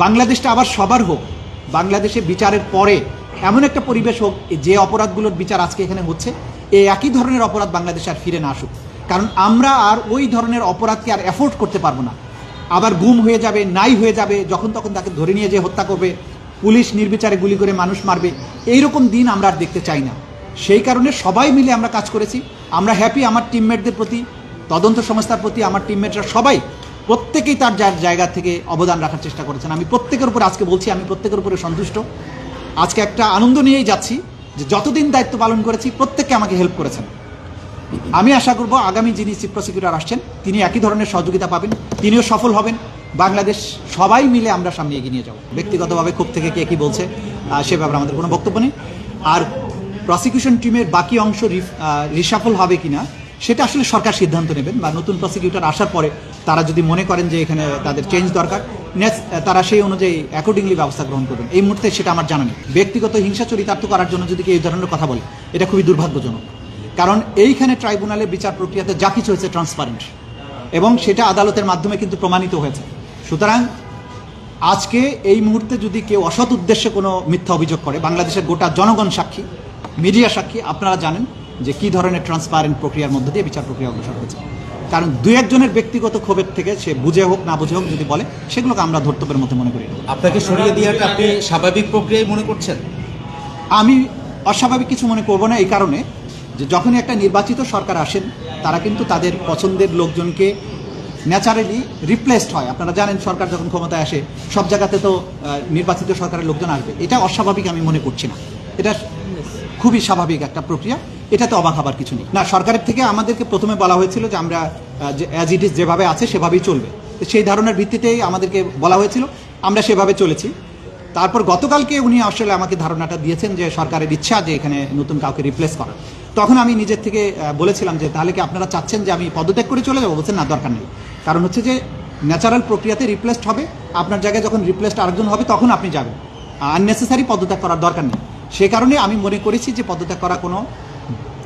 বাংলাদেশটা আবার সবার হোক, বাংলাদেশে বিচারের পরে এমন একটা পরিবেশ হোক যে অপরাধগুলোর বিচার আজকে এখানে হচ্ছে, এই একই ধরনের অপরাধ বাংলাদেশে আর ফিরে না আসুক। কারণ আমরা আর ওই ধরনের অপরাধকে আর অ্যাফোর্ড করতে পারবো না। আবার গুম হয়ে যাবে, নাই হয়ে যাবে, যখন তখন তাকে ধরে নিয়ে যেয়ে হত্যা করবে, পুলিশ নির্বিচারে গুলি করে মানুষ মারবে, এইরকম দিন আমরা আর দেখতে চাই না। সেই কারণে সবাই মিলে আমরা কাজ করেছি। আমরা হ্যাপি আমার টিমমেটদের প্রতি, তদন্ত সংস্থার প্রতি। আমার টিমমেটরা সবাই প্রত্যেকেই তার জায়গা থেকে অবদান রাখার চেষ্টা করেছেন। আমি প্রত্যেকের উপরে আজকে বলছি, আমি প্রত্যেকের উপরে সন্তুষ্ট। আজকে একটা আনন্দ নিয়েই যাচ্ছি যে যতদিন দায়িত্ব পালন করেছি প্রত্যেককে আমাকে হেল্প করেছেন। আমি আশা করব আগামী যিনি চিফ প্রসিকিউটর আসছেন তিনি একই ধরনের সহযোগিতা পাবেন, তিনিও সফল হবেন। বাংলাদেশ সবাই মিলে আমরা সামনে এগিয়ে নিয়ে যাব। ব্যক্তিগতভাবে খুব থেকে কে কী বলছে সে ব্যাপারে আমাদের কোনো বক্তব্য নেই। আর প্রসিকিউশন টিমের বাকি অংশ রিশাফল হবে কিনা সেটা আসলে সরকার সিদ্ধান্ত নেবেন, বা নতুন প্রসিকিউটর আসার পরে তারা যদি মনে করেন যে এখানে তাদের চেঞ্জ দরকার, তারা সেই অনুযায়ী অ্যাকর্ডিংলি ব্যবস্থা গ্রহণ করবেন। এই মুহূর্তে সেটা আমার জানা নেই। ব্যক্তিগত হিংসা চরিতার্থ করার জন্য যদি কেউ এই ধরনের কথা বলে, এটা খুবই দুর্ভাগ্যজনক। কারণ এইখানে ট্রাইব্যুনালের বিচার প্রক্রিয়াতে যা কিছু হয়েছে ট্রান্সপারেন্ট, এবং সেটা আদালতের মাধ্যমে কিন্তু প্রমাণিত হয়েছে। সুতরাং আজকে এই মুহূর্তে যদি কেউ অসৎ উদ্দেশ্যে কোনো মিথ্যা অভিযোগ করে, বাংলাদেশের গোটা জনগণ সাক্ষী, মিডিয়া সাক্ষী, আপনারা জানেন যে কী ধরনের ট্রান্সপারেন্ট প্রক্রিয়ার মধ্যে দিয়ে বিচার প্রক্রিয়া অগ্রসর হয়েছে। কারণ দু একজনের ব্যক্তিগত ক্ষোভের থেকে সে বুঝে হোক না বুঝে হোক যদি বলে, সেগুলোকে আমরা ধর্তব্যের মধ্যে মনে করি। আপনাকে সরিয়ে দেওয়াটা আপনি স্বাভাবিক প্রক্রিয়ায় মনে করছেন? আমি অস্বাভাবিক কিছু মনে করব না, এই কারণে যে যখনই একটা নির্বাচিত সরকার আসেন তারা কিন্তু তাদের পছন্দের লোকজনকে ন্যাচারালি রিপ্লেসড হয়। আপনারা জানেন সরকার যখন ক্ষমতায় আসে সব জায়গাতে তো নির্বাচিত সরকারের লোকজন আসবে। এটা অস্বাভাবিক আমি মনে করছি না, এটা খুবই স্বাভাবিক একটা প্রক্রিয়া। এটাতে অবাক হবার কিছু নেই। না, সরকারের থেকে আমাদেরকে প্রথমে বলা হয়েছিল যে আমরা অ্যাজ ইট ইজ যেভাবে আছে সেভাবেই চলবে। সেই ধারণার ভিত্তিতেই আমাদেরকে বলা হয়েছিল, আমরা সেভাবে চলেছি। তারপর গতকালকে উনি আসলে আমাকে ধারণাটা দিয়েছেন যে সরকারের ইচ্ছা যে এখানে নতুন কাউকে রিপ্লেস করা। তখন আমি নিজের থেকে বলেছিলাম যে তাহলে কি আপনারা চাচ্ছেন যে আমি পদত্যাগ করে চলে যাবো? বলছেন না, দরকার নেই। কারণ হচ্ছে যে ন্যাচারাল প্রক্রিয়াতে রিপ্লেসড হবে, আপনার জায়গায় যখন রিপ্লেসড আরেকজন হবে তখন আপনি যাবেন, আননেসেসারি পদত্যাগ করার দরকার নেই। সে কারণে আমি মনে করেছি যে পদত্যাগ করা কোনো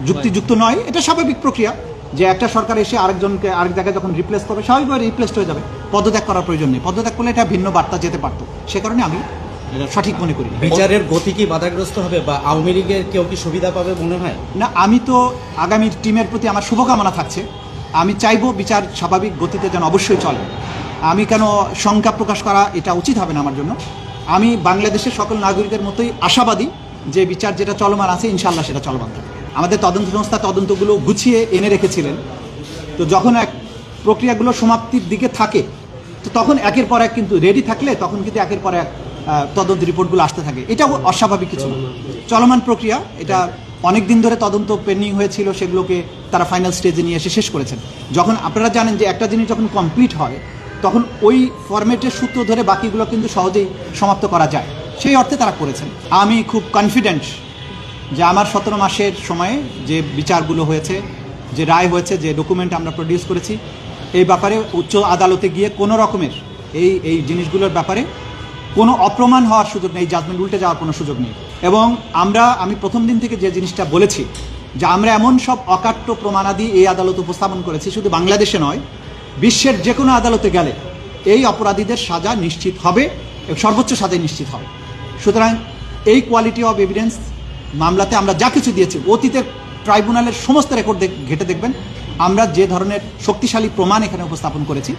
যুক্তিযুক্ত নয়। এটা স্বাভাবিক প্রক্রিয়া যে একটা সরকার এসে আরেকজনকে আরেক জায়গায় যখন রিপ্লেস করবে স্বাভাবিকভাবে রিপ্লেসড হয়ে যাবে, পদত্যাগ করার প্রয়োজন নেই। পদত্যাগ করলে এটা ভিন্ন বার্তা যেতে পারত, সে কারণে আমি সঠিক মনে করি। বিচারের গতি কি বাধাগ্রস্ত হবে বা আওয়ামী লীগের কেউ কি সুবিধা পাবে মনে হয়? না, আমি তো আগামী টিমের প্রতি আমার শুভকামনা থাকছে। আমি চাইবো বিচার স্বাভাবিক গতিতে যেন অবশ্যই চলে। আমি কেন শঙ্কা প্রকাশ করা এটা উচিত হবে না আমার জন্য। আমি বাংলাদেশের সকল নাগরিকের মতোই আশাবাদী যে বিচার যেটা চলমান আছে ইনশাআল্লাহ সেটা চলমান থাকবে। আমাদের তদন্ত সংস্থা তদন্তগুলো গুছিয়ে এনে রেখেছিলেন, তো যখন এক প্রক্রিয়াগুলো সমাপ্তির দিকে থাকে তো তখন একের পর এক কিন্তু রেডি থাকলে তখন কিন্তু একের পর এক তদন্ত রিপোর্টগুলো আসতে থাকে। এটা অস্বাভাবিক কিছু না, চলমান প্রক্রিয়া। এটা অনেক দিন ধরে তদন্ত পেন্ডিং হয়েছিল, সেগুলোকে তারা ফাইনাল স্টেজে নিয়ে এসে শেষ করেছেন। যখন আপনারা জানেন যে একটা জিনিস যখন কমপ্লিট হয় তখন ওই ফরম্যাটের সূত্র ধরে বাকিগুলো কিন্তু সহজেই সমাপ্ত করা যায়, সেই অর্থে তারা করেছেন। আমি খুব কনফিডেন্ট যে আমার 17 মাসের সময়ে যে বিচারগুলো হয়েছে, যে রায় হয়েছে, যে ডকুমেন্ট আমরা প্রডিউস করেছি, এই ব্যাপারে উচ্চ আদালতে গিয়ে কোনো রকমের এই জিনিসগুলোর ব্যাপারে কোনো অপ্রমাণ হওয়ার সুযোগ নেই, জাজমেন্ট উল্টে যাওয়ার কোনো সুযোগ নেই। এবং আমি প্রথম দিন থেকে যে জিনিসটা বলেছি যে আমরা এমন সব অকাট্য প্রমাণাদি এই আদালত উপস্থাপন করেছি, শুধু বাংলাদেশে নয় বিশ্বের যে কোনো আদালতে গেলে এই অপরাধীদের সাজা নিশ্চিত হবে, সর্বোচ্চ সাজাই নিশ্চিত হবে। সুতরাং এই কোয়ালিটি অফ এভিডেন্স মামলাতে আমরা যা কিছু দিয়েছি, অতীতের ট্রাইব্যুনালের সমস্ত রেকর্ড ঘেঁটে দেখবেন আমরা যে ধরনের শক্তিশালী প্রমাণ এখানে উপস্থাপন করেছি,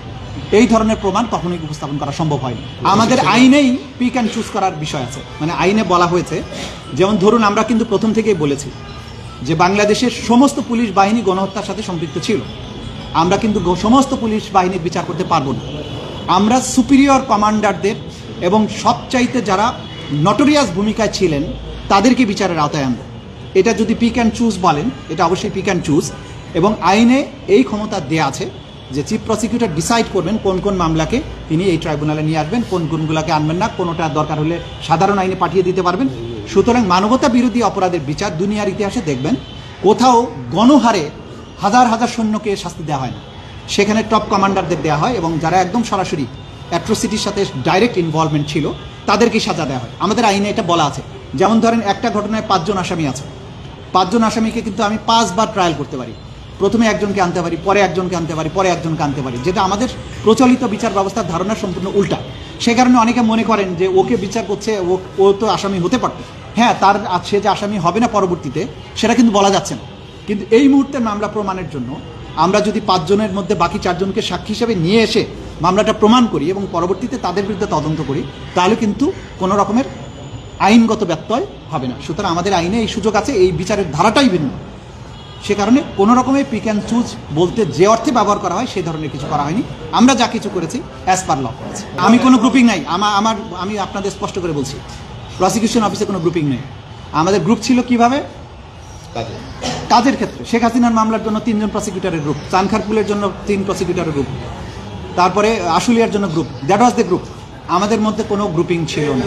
এই ধরনের প্রমাণ কখনোই উপস্থাপন করা সম্ভব হয়নি। আমাদের আইনেই পিক অ্যান্ড চুজ করার বিষয় আছে, মানে আইনে বলা হয়েছে, যেমন ধরুন আমরা কিন্তু প্রথম থেকেই বলেছি যে বাংলাদেশের সমস্ত পুলিশ বাহিনী গণহত্যার সাথে সম্পৃক্ত ছিল। আমরা কিন্তু সমস্ত পুলিশ বাহিনীর বিচার করতে পারবো না। আমরা সুপিরিয়র কমান্ডারদের এবং সবচাইতে যারা নটোরিয়াস ভূমিকায় ছিলেন তাদেরকে বিচারের আওতায় আনবো। এটা যদি পিক অ্যান্ড চুজ বলেন, এটা অবশ্যই পিক অ্যান্ড চুজ, এবং আইনে এই ক্ষমতা দেয়া আছে যে চিফ প্রসিকিউটর ডিসাইড করবেন কোন কোন মামলাকে তিনি এই ট্রাইব্যুনালে নিয়ে আসবেন, কোন কোনগুলোকে আনবেন না, কোনোটা দরকার হলে সাধারণ আইনে পাঠিয়ে দিতে পারবেন। সুতরাং মানবতা বিরোধী অপরাধের বিচার দুনিয়ার ইতিহাসে দেখবেন কোথাও গণহারে হাজার হাজার সৈন্যকে শাস্তি দেওয়া হয় না, সেখানে টপ কমান্ডারদের দেওয়া হয় এবং যারা একদম সরাসরি অ্যাট্রোসিটির সাথে ডাইরেক্ট ইনভলভমেন্ট ছিল তাদেরকে সাজা দেওয়া হয়। আমাদের আইনে এটা বলা আছে। যেমন ধরেন একটা ঘটনায় 5 জন আসামি আছে, 5 জন আসামিকে কিন্তু আমি 5 বার ট্রায়াল করতে পারি। প্রথমে একজনকে আনতে পারি, পরে একজনকে আনতে পারি, পরে একজনকে আনতে পারি, যেটা আমাদের প্রচলিত বিচার ব্যবস্থার ধারণা সম্পূর্ণ উল্টা। সে কারণে অনেকে মনে করেন যে ওকে বিচার করছে, ও তো আসামি হতে পারত। হ্যাঁ, তার সে যে আসামি হবে না পরবর্তীতে সেটা কিন্তু বলা যাচ্ছে না। কিন্তু এই মুহূর্তে মামলা প্রমাণের জন্য আমরা যদি 5 জনের মধ্যে বাকি 4 জনকে সাক্ষী হিসেবে নিয়ে এসে মামলাটা প্রমাণ করি এবং পরবর্তীতে তাদের বিরুদ্ধে তদন্ত করি, তাহলে কিন্তু কোনো রকমের আইনগত ব্যত্যয় হবে না। সুতরাং আমাদের আইনে এই সুযোগ আছে, এই বিচারের ধারাটাই ভিন্ন। সে কারণে কোনো রকমের পিক অ্যান্ড চুজ বলতে যে অর্থে ব্যবহার করা হয় সেই ধরনের কিছু করা হয়নি। আমরা যা কিছু করেছি অ্যাজ পার ল করেছি। আমি কোনো গ্রুপিং নাই, আমি আপনাদের স্পষ্ট করে বলছি, প্রসিকিউশন অফিসে কোনো গ্রুপিং নেই। আমাদের গ্রুপ ছিল কিভাবে, কাজের ক্ষেত্রে শেখ হাসিনার মামলার জন্য 3 জন প্রসিকিউটরের গ্রুপ, চানখারপুলের জন্য 3 প্রসিকিউটরের গ্রুপ, তারপরে আশুলিয়ার জন্য group, that was the group. আমাদের মধ্যে কোনো গ্রুপিং ছিল না।